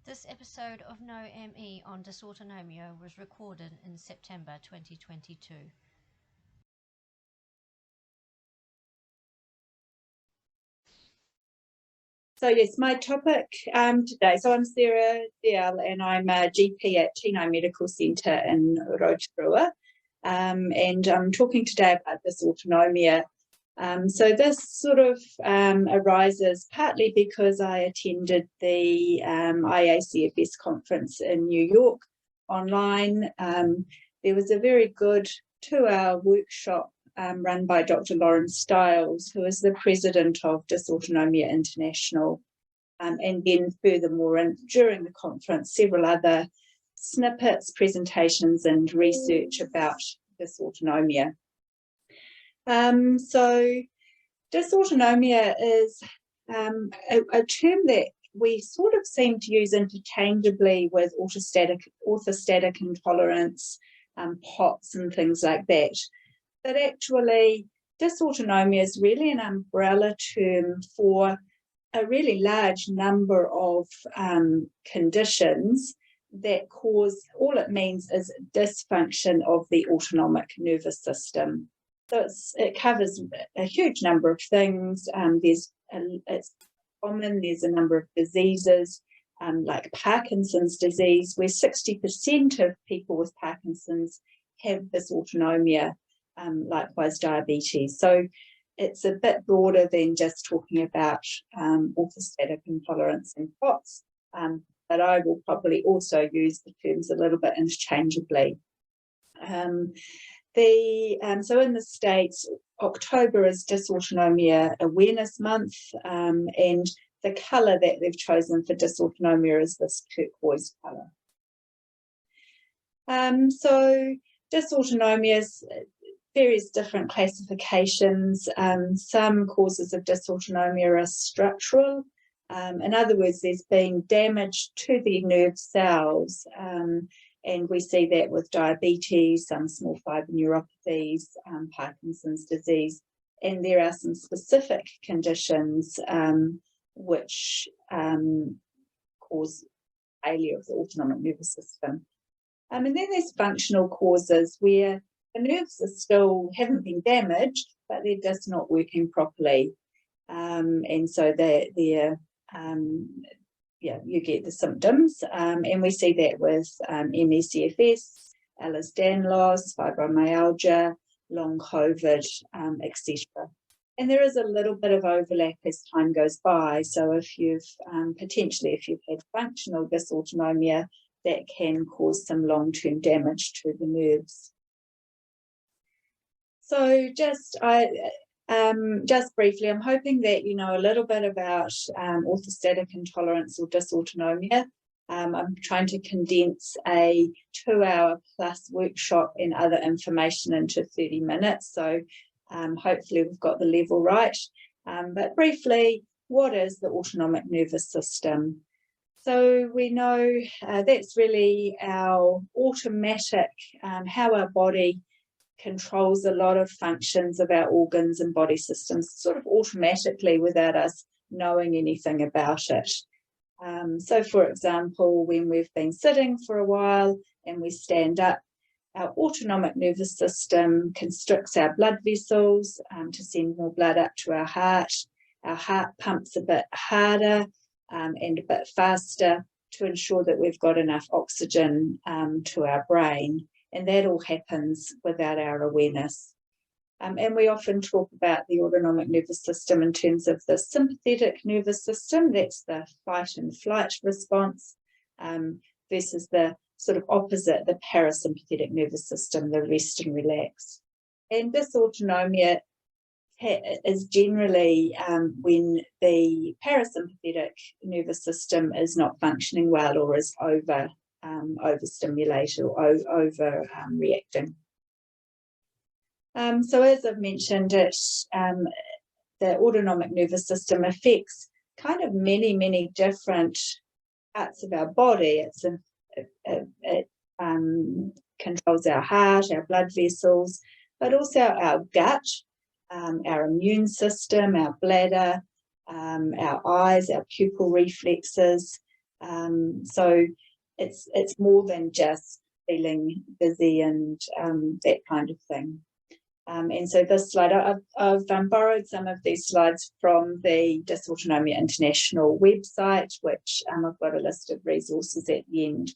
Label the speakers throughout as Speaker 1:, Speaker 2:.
Speaker 1: This episode of No ME on dysautonomia was recorded in September 2022.
Speaker 2: So yes, my topic today, so I'm Sarah Dalziel and I'm a GP at Tino Medical Centre in Aotearoa, and I'm talking today about dysautonomia. So this sort of arises partly because I attended the IACFS conference in New York online. There was a very good 2-hour workshop run by Dr. Lauren Stiles, who is the president of Dysautonomia International. And then furthermore, during the conference, several other snippets, presentations and research about dysautonomia. So dysautonomia is a term that we sort of seem to use interchangeably with orthostatic intolerance, POTS and things like that. But actually, dysautonomia is really an umbrella term for a really large number of conditions that cause, all it means is dysfunction of the autonomic nervous system. So it covers a huge number of things. It's common, there's a number of diseases, like Parkinson's disease, where 60% of people with Parkinson's have dysautonomia, likewise diabetes. So it's a bit broader than just talking about orthostatic intolerance and POTS, but I will probably also use the terms a little bit interchangeably. So in the States, October is Dysautonomia Awareness Month, and the colour that they've chosen for dysautonomia is this turquoise colour. So dysautonomia is various different classifications. Some causes of dysautonomia are structural. In other words, there's been damage to the nerve cells, and we see that with diabetes, some small fibre neuropathies, Parkinson's disease, and there are some specific conditions which cause failure of the autonomic nervous system. And then there's functional causes where the nerves are still haven't been damaged, but they're just not working properly, and so you get the symptoms, and we see that with ME/CFS, Ehlers-Danlos, fibromyalgia, long COVID, etc. And there is a little bit of overlap as time goes by. So if you've had functional dysautonomia, that can cause some long-term damage to the nerves. So just briefly, I'm hoping that you know a little bit about orthostatic intolerance or dysautonomia. I'm trying to condense a 2-hour plus workshop and other information into 30 minutes. So hopefully we've got the level right. But briefly, what is the autonomic nervous system? So we know that's really our automatic, how our body controls a lot of functions of our organs and body systems sort of automatically without us knowing anything about it. So for example, when we've been sitting for a while and we stand up, our autonomic nervous system constricts our blood vessels to send more blood up to our heart. Our heart pumps a bit harder and a bit faster to ensure that we've got enough oxygen to our brain. And that all happens without our awareness. And we often talk about the autonomic nervous system in terms of the sympathetic nervous system, that's the fight and flight response, versus the sort of opposite, the parasympathetic nervous system, the rest and relax. And dysautonomia is generally when the parasympathetic nervous system is not functioning well or is overstimulated or overreacting. So as I've mentioned, the autonomic nervous system affects kind of many different parts of our body. It controls our heart, our blood vessels, but also our gut, our immune system, our bladder, our eyes, our pupil reflexes, So it's more than just feeling dizzy and that kind of thing. And so this slide, I've borrowed some of these slides from the Dysautonomia International website, which I've got a list of resources at the end.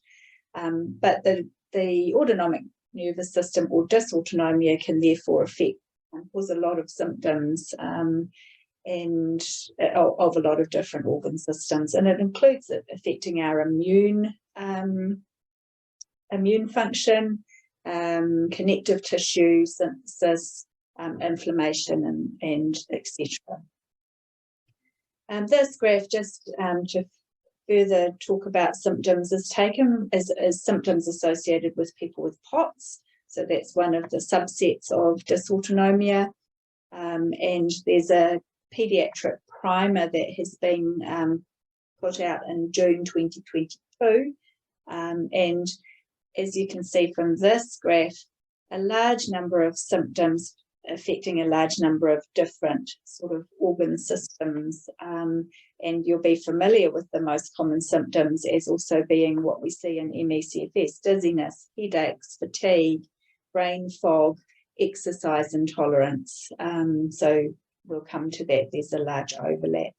Speaker 2: But the autonomic nervous system, or dysautonomia, can therefore affect and cause a lot of symptoms and of a lot of different organ systems, and it includes it affecting our immune function, connective tissue synthesis, inflammation, and etc. This graph, just to further talk about symptoms, is taken as symptoms associated with people with POTS. So that's one of the subsets of dysautonomia. And there's a pediatric primer that has been put out in June 2022. And as you can see from this graph, a large number of symptoms affecting a large number of different sort of organ systems. And you'll be familiar with the most common symptoms as also being what we see in ME/CFS: dizziness, headaches, fatigue, brain fog, exercise intolerance. So we'll come to that. There's a large overlap.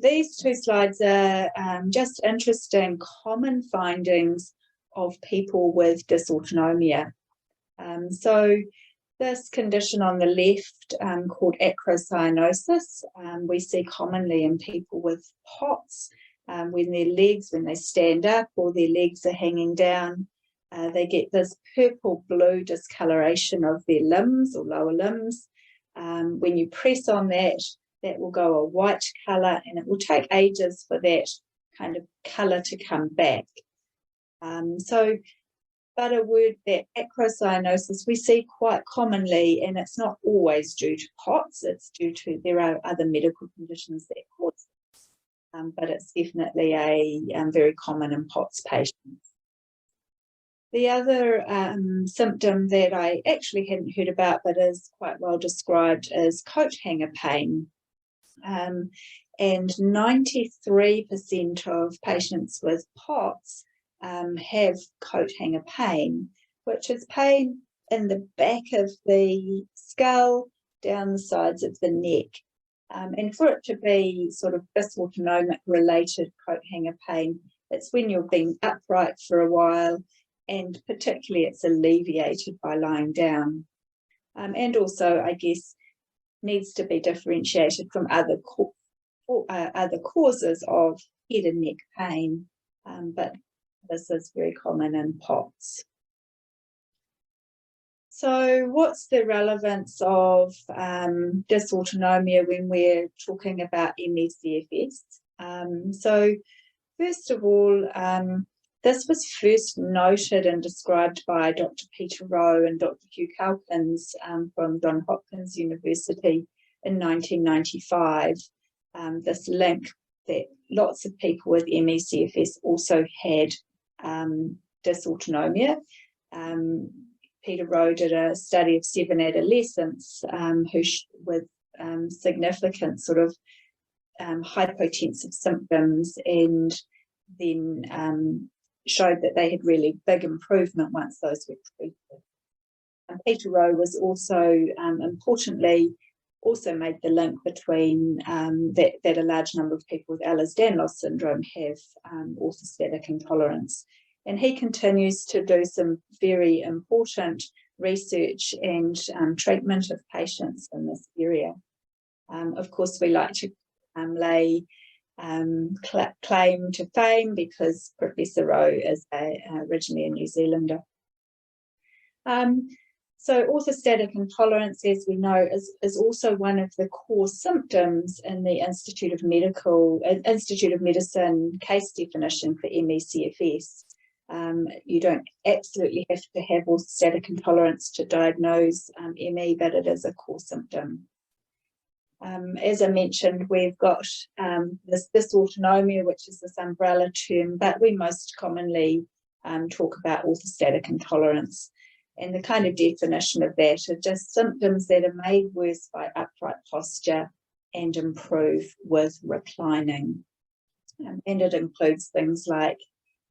Speaker 2: These two slides are just interesting common findings of people with dysautonomia. So this condition on the left, called acrocyanosis, we see commonly in people with POTS. When they stand up or their legs are hanging down, they get this purple-blue discoloration of their limbs or lower limbs. When you press on that, that will go a white colour, and it will take ages for that kind of colour to come back. But a word, that acrocyanosis, we see quite commonly, and it's not always due to POTS, it's due to, there are other medical conditions that cause it, but it's definitely a very common in POTS patients. The other symptom that I actually hadn't heard about but is quite well described is coat hanger pain. And 93% of patients with POTS have coat hanger pain, which is pain in the back of the skull, down the sides of the neck. And for it to be sort of dysautonomic related coat hanger pain, it's when you've been upright for a while, and particularly it's alleviated by lying down. And also, I guess, needs to be differentiated from other causes of head and neck pain, but this is very common in POTS. So what's the relevance of dysautonomia when we're talking about ME/CFS? So first of all, this was first noted and described by Dr. Peter Rowe and Dr. Hugh Calkins from Johns Hopkins University in 1995. This link that lots of people with ME/CFS also had dysautonomia. Peter Rowe did a study of 7 adolescents with significant sort of hypotensive symptoms, and then showed that they had really big improvement once those were treated. And Peter Rowe was also, importantly, also made the link between that a large number of people with Ehlers-Danlos syndrome have orthostatic intolerance. And he continues to do some very important research and treatment of patients in this area. Of course, we like to lay claim to fame because Professor Rowe is originally a New Zealander. So orthostatic intolerance, as we know, is also one of the core symptoms in the Institute of Medicine case definition for ME/CFS. You don't absolutely have to have orthostatic intolerance to diagnose ME, but it is a core symptom. As I mentioned, we've got this dysautonomia, which is this umbrella term, but we most commonly talk about orthostatic intolerance. And the kind of definition of that are just symptoms that are made worse by upright posture and improve with reclining. and it includes things like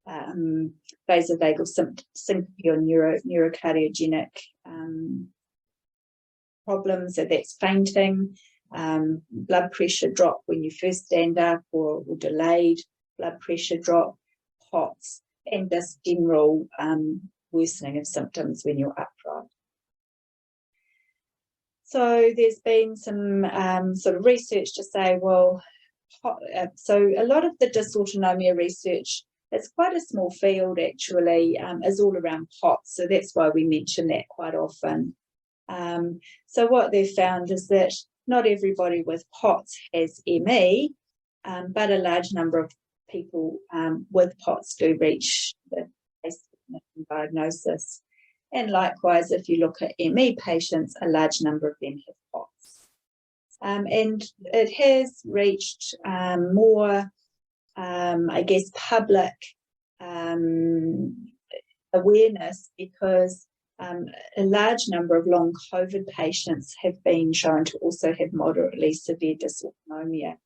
Speaker 2: vasovagal syncope or neurocardiogenic problems, so that's fainting, blood pressure drop when you first stand up, or delayed blood pressure drop, POTS, and this general worsening of symptoms when you're upright. So there's been some sort of research to say, well, so a lot of the dysautonomia research, it's quite a small field actually, is all around POTS, so that's why we mention that quite often. So what they've found is that not everybody with POTS has ME, but a large number of people with POTS do reach the diagnosis. And likewise, if you look at ME patients, a large number of them have POTS. And it has reached more, I guess, public awareness, because a large number of long COVID patients have been shown to also have moderately severe dysautonomia.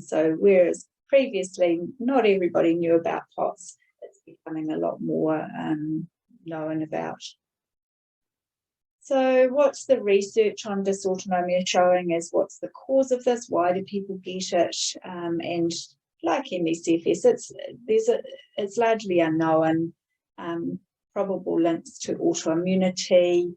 Speaker 2: So whereas previously not everybody knew about POTS, it's becoming a lot more known about. So what's the research on dysautonomia showing is what's the cause of this, why do people get it, and like ME/CFS, it's largely unknown. Probable links to autoimmunity,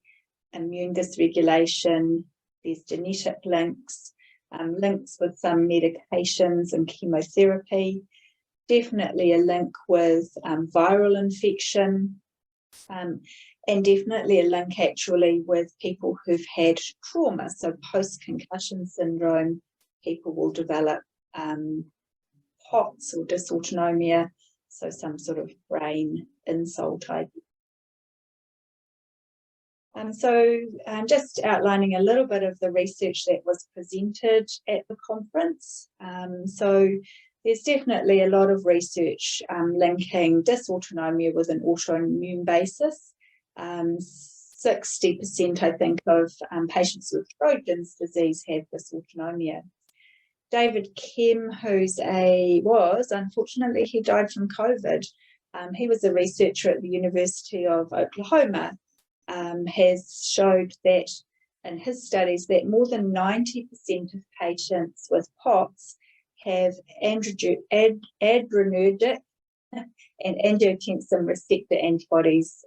Speaker 2: immune dysregulation, there's genetic links, links with some medications and chemotherapy, definitely a link with viral infection, and definitely a link actually with people who've had trauma. So post-concussion syndrome, people will develop POTS or dysautonomia, so some sort of brain insult idea. So just outlining a little bit of the research that was presented at the conference. So there's definitely a lot of research linking dysautonomia with an autoimmune basis. 60%, I think, of patients with Sjogren's disease have dysautonomia. David Kim, unfortunately, he died from COVID. He was a researcher at the University of Oklahoma, has showed that in his studies that more than 90% of patients with POTS have adrenergic and angiotensin receptor antibodies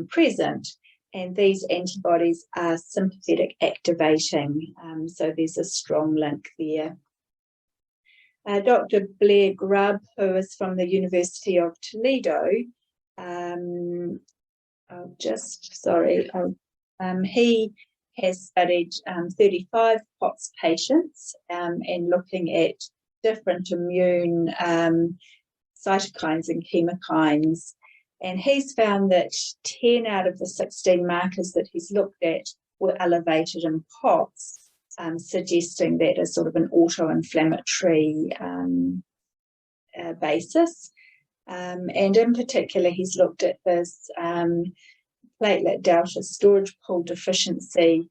Speaker 2: present, and these antibodies are sympathetic activating, so there's a strong link there. Dr. Blair Grubb, who is from the University of Toledo, he has studied 35 POTS patients and looking at different immune cytokines and chemokines, and he's found that 10 out of the 16 markers that he's looked at were elevated in POTS, suggesting that as sort of an auto-inflammatory basis. And in particular, he's looked at this platelet delta storage pool deficiency.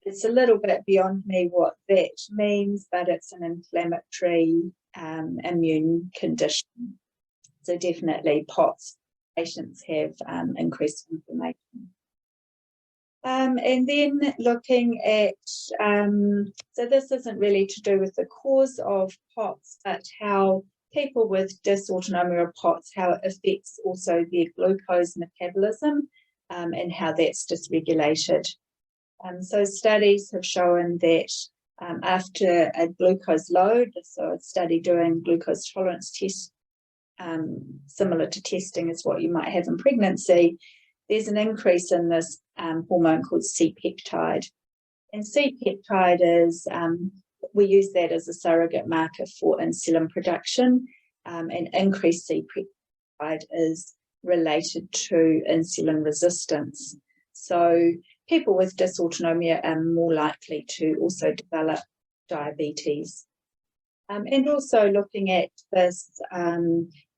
Speaker 2: It's a little bit beyond me what that means, but it's an inflammatory immune condition. So definitely POTS patients have increased inflammation. And then looking at, so this isn't really to do with the cause of POTS, but how people with dysautonomia or POTS, how it affects also their glucose metabolism and how that's dysregulated. So studies have shown that after a glucose load, so a study doing glucose tolerance tests, similar to testing as what you might have in pregnancy, there's an increase in this hormone called C-peptide. And C-peptide is, we use that as a surrogate marker for insulin production, and increased C-peptide is related to insulin resistance. So people with dysautonomia are more likely to also develop diabetes. And also looking at this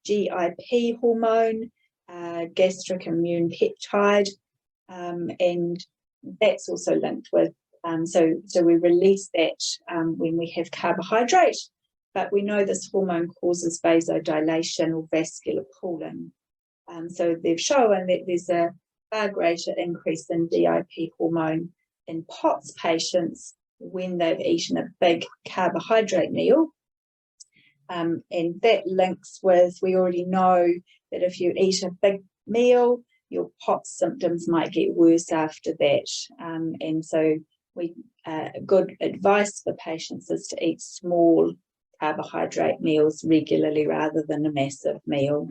Speaker 2: GIP hormone, gastric immune peptide, and that's also linked with, so we release that when we have carbohydrate, but we know this hormone causes vasodilation or vascular pooling. So they've shown that there's a far greater increase in DIP hormone in POTS patients when they've eaten a big carbohydrate meal. And that links with, we already know that if you eat a big meal, your POTS symptoms might get worse after that. And so good advice for patients is to eat small carbohydrate meals regularly rather than a massive meal.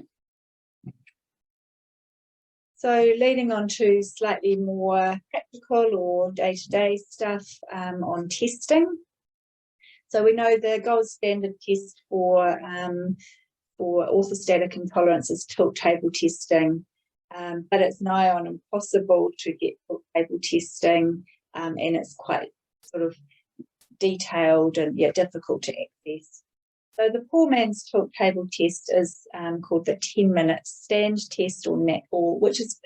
Speaker 2: So leading on to slightly more practical or day-to-day stuff on testing. So we know the gold standard test for orthostatic intolerance is tilt table testing, but it's nigh on impossible to get tilt table testing, and it's quite sort of detailed and difficult to access. So the poor man's tilt table test is called the 10-minute stand test, which is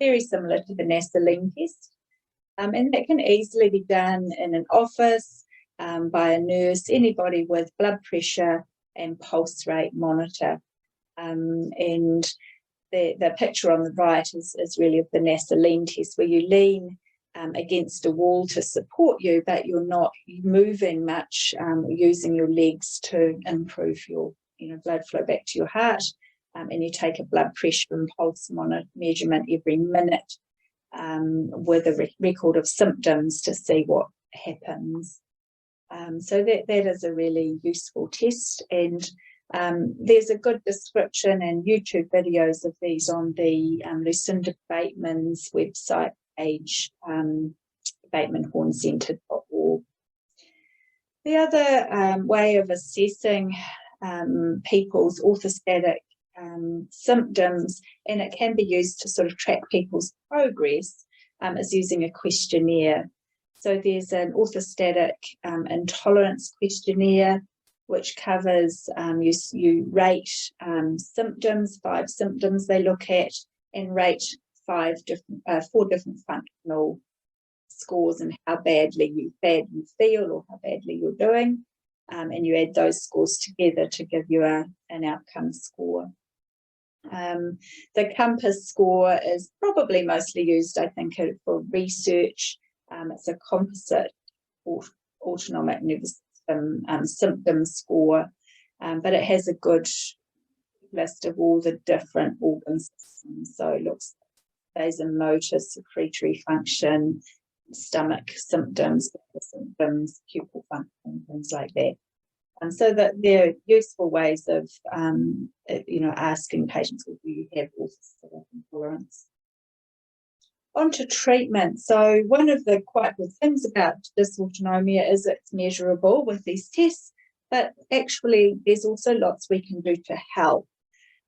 Speaker 2: very similar to the Nasoline test, and that can easily be done in an office by a nurse, anybody with blood pressure and pulse rate monitor. And the picture on the right is really of the Nasoline test, where you lean against a wall to support you, but you're not moving much, using your legs to improve your blood flow back to your heart. And you take a blood pressure and pulse measurement every minute with a record of symptoms to see what happens. So that is a really useful test, and there's a good description and YouTube videos of these on the Lucinda Bateman's website page, batemanhorncentre.org. The other way of assessing people's orthostatic symptoms, and it can be used to sort of track people's progress, is using a questionnaire. So there's an orthostatic intolerance questionnaire, which covers, you rate symptoms, 5 symptoms they look at, and rate 4 different functional scores and how badly you feel or how badly you're doing. And you add those scores together to give you an outcome score. The compass score is probably mostly used, I think, for research. It's a composite autonomic nervous system symptom score, but it has a good list of all the different organ systems. So it looks at vasomotor, secretory function, stomach symptoms, pupil function, things like that. And so that they're useful ways of, asking patients, do you have orthostatic intolerance? On to treatment. So one of the quite good things about dysautonomia is it's measurable with these tests, but actually there's also lots we can do to help.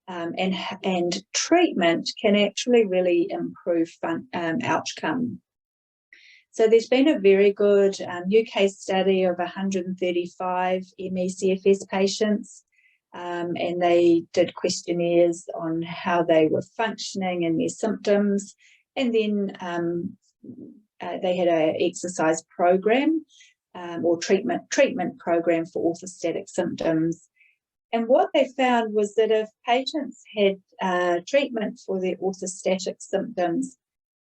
Speaker 2: And treatment can actually really improve outcome. So there's been a very good UK study of 135 ME/CFS patients, and they did questionnaires on how they were functioning and their symptoms, and then they had an exercise program or treatment program for orthostatic symptoms. And what they found was that if patients had treatment for their orthostatic symptoms,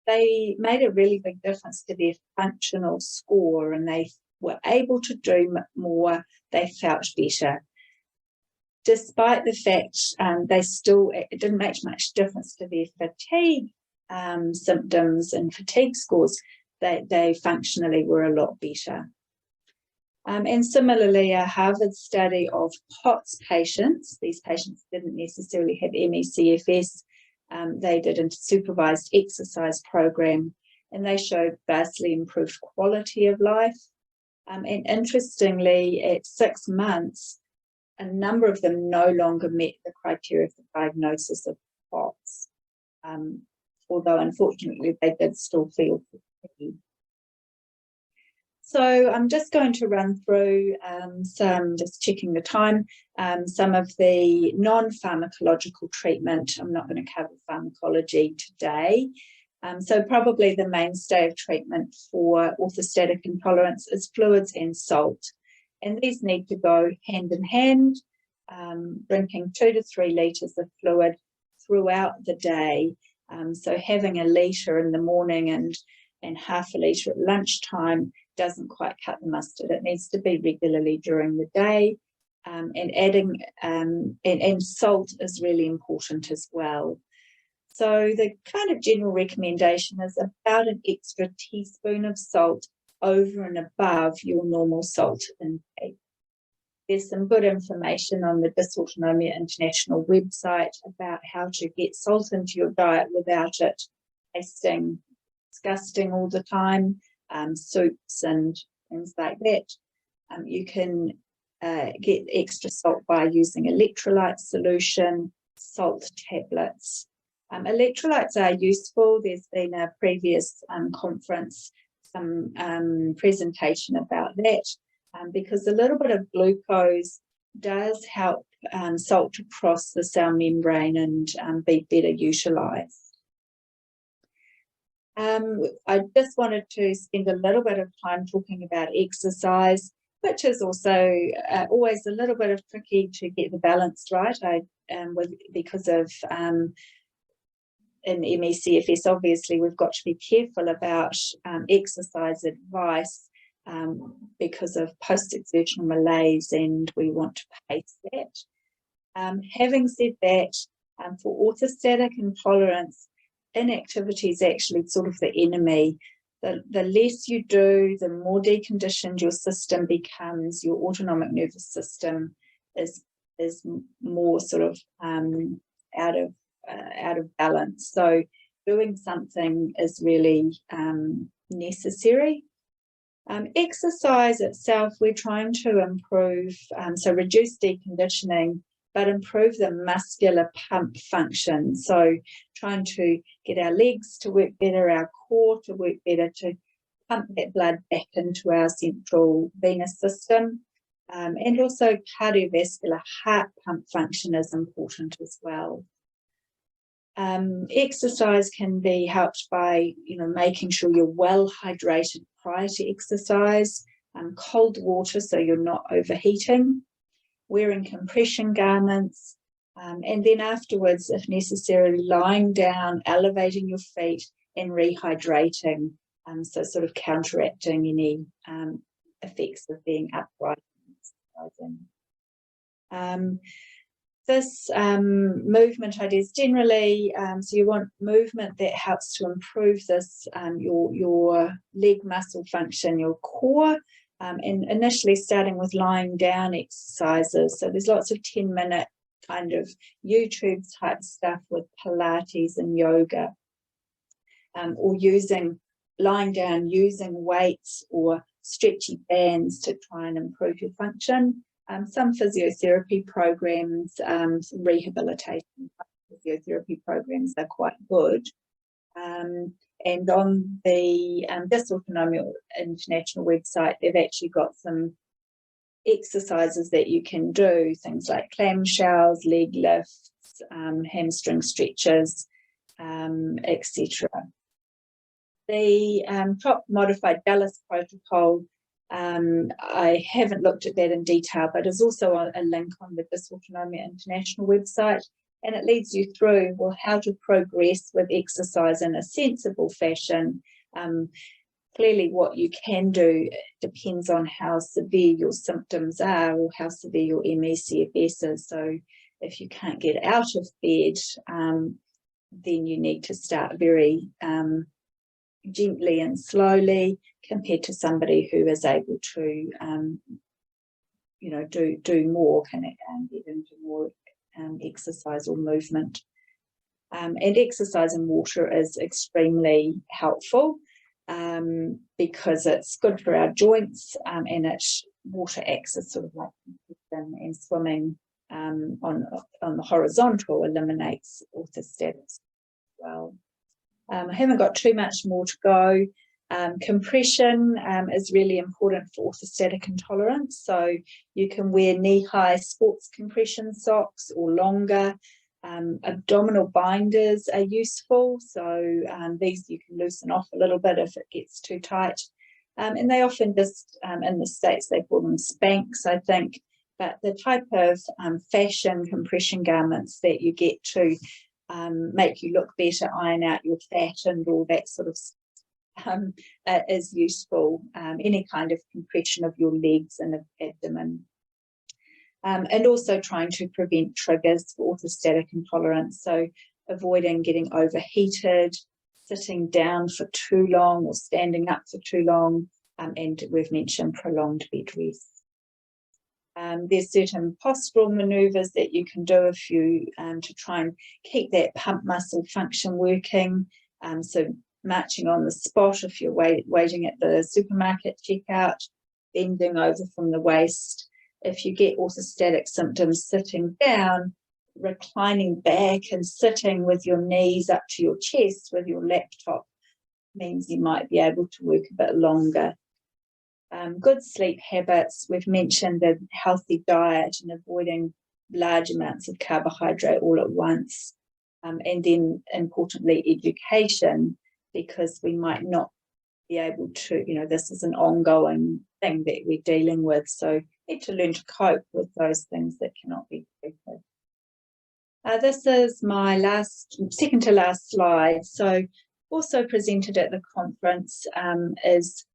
Speaker 2: they made a really big difference to their functional score, and they were able to do more, they felt better. Despite the fact it didn't make much difference to their fatigue symptoms and fatigue scores, they functionally were a lot better. And similarly, a Harvard study of POTS patients, these patients didn't necessarily have ME/CFS, they did a supervised exercise program, and they showed vastly improved quality of life. And interestingly, at 6 months, a number of them no longer met the criteria for diagnosis of POTS, although unfortunately they did still feel fatigue. So I'm just going to run through just checking the time, some of the non-pharmacological treatment. I'm not going to cover pharmacology today. So probably the mainstay of treatment for orthostatic intolerance is fluids and salt. And these need to go hand in hand, drinking 2 to 3 litres of fluid throughout the day. So having a litre in the morning and half a litre at lunchtime doesn't quite cut the mustard. It needs to be regularly during the day. And adding and salt is really important as well. So the kind of general recommendation is about an extra teaspoon of salt over and above your normal salt intake. There's some good information on the Dysautonomia International website about how to get salt into your diet without it tasting disgusting all the time, soups and things like that. You can get extra salt by using electrolyte solution, salt tablets. Electrolytes are useful. There's been a previous conference, some presentation about that, because a little bit of glucose does help salt to cross the cell membrane and be better utilised. I just wanted to spend a little bit of time talking about exercise, which is also always a little bit of tricky to get the balance right. Because of in ME/CFS, obviously we've got to be careful about exercise advice because of post-exertional malaise, and we want to pace that. Having said that, for orthostatic intolerance, inactivity is actually sort of the enemy. The less you do, the more deconditioned your system becomes. Your autonomic nervous system is more sort of out of balance. So doing something is really necessary. Exercise itself, we're trying to improve, so reduce deconditioning, but improve the muscular pump function. So trying to get our legs to work better, our core to work better, to pump that blood back into our central venous system. And also cardiovascular heart pump function is important as well. Exercise can be helped by, making sure you're well hydrated prior to exercise, cold water so you're not overheating, wearing compression garments, and then afterwards, if necessary, lying down, elevating your feet and rehydrating, so sort of counteracting any effects of being upright and exercising. This movement ideas generally, so you want movement that helps to improve this, your leg muscle function, your core, and initially starting with lying down exercises. So there's lots of 10-minute kind of YouTube type stuff with Pilates and yoga, or lying down using weights or stretchy bands to try and improve your function. Some physiotherapy programs, some rehabilitation physiotherapy programs are quite good. And on the Dysautonomia International website, they've actually got some exercises that you can do, things like clamshells, leg lifts, hamstring stretches, etc. The top modified Dallas protocol, I haven't looked at that in detail, but there's also a link on the Dysautonomia International website, and it leads you through, how to progress with exercise in a sensible fashion. Clearly what you can do depends on how severe your symptoms are or how severe your ME/CFS is. So if you can't get out of bed, then you need to start very gently and slowly, compared to somebody who is able to, do more, can get into more exercise or movement. And exercise and water is extremely helpful because it's good for our joints, and water acts as sort of like and swimming on the horizontal eliminates orthostatics as well. I haven't got too much more to go. Compression is really important for orthostatic intolerance. So you can wear knee-high sports compression socks or longer. Abdominal binders are useful. So these you can loosen off a little bit if it gets too tight. And they often just, in the States, they call them Spanx, I think, but the type of fashion compression garments that you get to make you look better, iron out your fat and all that sort of stuff is useful. Any kind of compression of your legs and abdomen. And also trying to prevent triggers for orthostatic intolerance, so avoiding getting overheated, sitting down for too long or standing up for too long, and we've mentioned prolonged bed rest. There's certain postural manoeuvres that you can do if you to try and keep that pump muscle function working. So marching on the spot if you're waiting at the supermarket checkout, bending over from the waist. If you get orthostatic symptoms, sitting down, reclining back and sitting with your knees up to your chest with your laptop means you might be able to work a bit longer. Good sleep habits, we've mentioned a healthy diet and avoiding large amounts of carbohydrate all at once. And then importantly, education, because we might not be able to, this is an ongoing thing that we're dealing with. So need to learn to cope with those things that cannot be treated. This is my second to last slide. So also presented at the conference is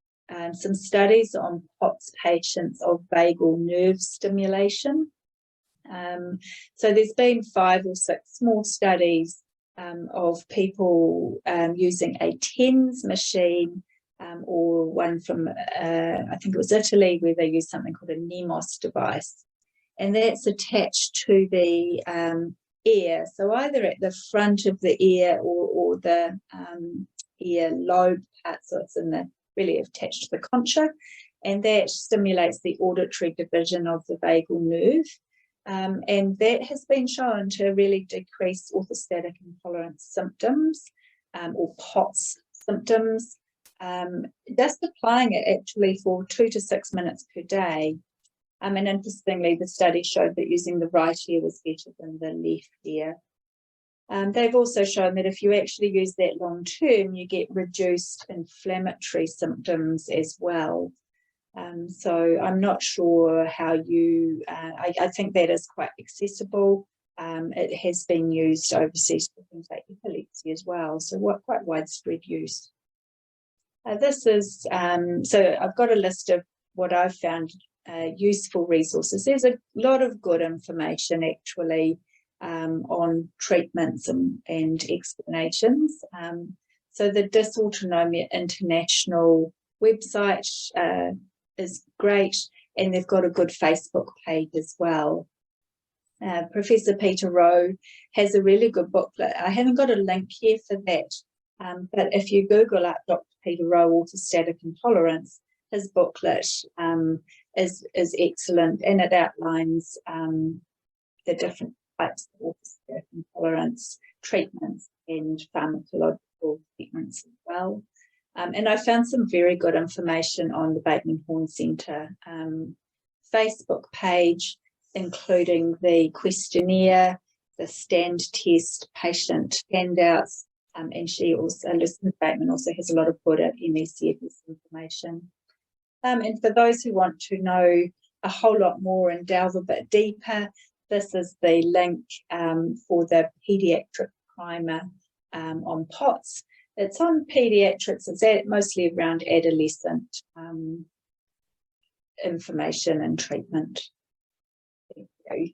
Speaker 2: some studies on POTS patients of vagal nerve stimulation. So there's been 5 or 6 small studies of people using a TENS machine or one from, I think it was Italy, where they used something called a NEMOS device. And that's attached to the ear, so either at the front of the ear or the ear lobe part, so it's really attached to the concha, and that stimulates the auditory division of the vagal nerve. And that has been shown to really decrease orthostatic intolerance symptoms or POTS symptoms. Just applying it actually for 2 to 6 minutes per day. And interestingly, the study showed that using the right ear was better than the left ear. They've also shown that if you actually use that long term, you get reduced inflammatory symptoms as well. So I'm not sure how you, I think that is quite accessible. It has been used overseas for things like epilepsy as well, so quite widespread use. This is, so I've got a list of what I've found useful resources. There's a lot of good information actually on treatments and explanations. So the Dysautonomia International website is great, and they've got a good Facebook page as well. Professor Peter Rowe has a really good booklet. I haven't got a link here for that, but if you Google up Dr. Peter Rowe orthostatic intolerance, his booklet is excellent, and it outlines the different types of orthostatic intolerance treatments and pharmacological treatments as well. And I found some very good information on the Bateman Horne Centre Facebook page, including the questionnaire, the stand test, patient handouts, and she also, Elizabeth Bateman also has a lot of good MSCFS information. And for those who want to know a whole lot more and delve a bit deeper, this is the link for the paediatric primer on POTS. It's on paediatrics, it's mostly around adolescent information and treatment. There you go.